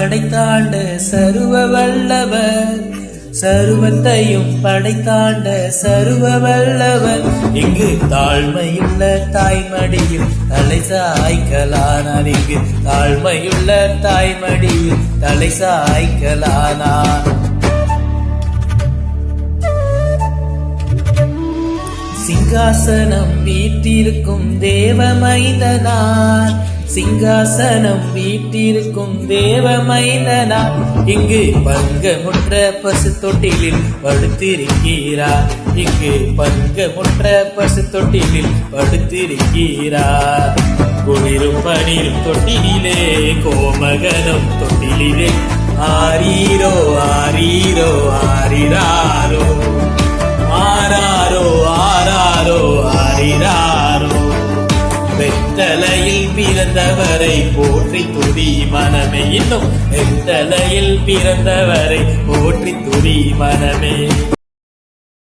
படைத்தாண்ட சர்வ வல்லவர், சர்வத்தையும் படைத்தாண்ட சர்வ வல்லவர். இங்கு தாழ்மையுள்ள தாய்மடியில் தலை சாய்க்கலானார், இங்கு தாழ்மையுள்ள தாய்மடியில் தலை சாய்க்கலானார். சிங்காசனம் வீற்றிருக்கும் தேவமைந்தனார், சிங்காசனம் வீற்றிருக்கும் தேவமைந்தனார். இங்கு பங்கமுற்ற பசு தொட்டிலில் படுத்திருக்கிறார், இங்கு பங்கமுற்ற பசு தொட்டிலில் படுத்திருக்கிறார். குளிரும் பனிரும் தொட்டிலே கோமகனும் தொட்டிலே ஆரீரோ ஆரீரோ ஆரிராரோ ஆராரோ ஆராரோ ஆரிராரோ. வெத்தலையில் பிறந்தவரை போற்றி துதி மனமே, இன்னும் வெத்தலையில் பிறந்தவரை போற்றி துதி மனமே.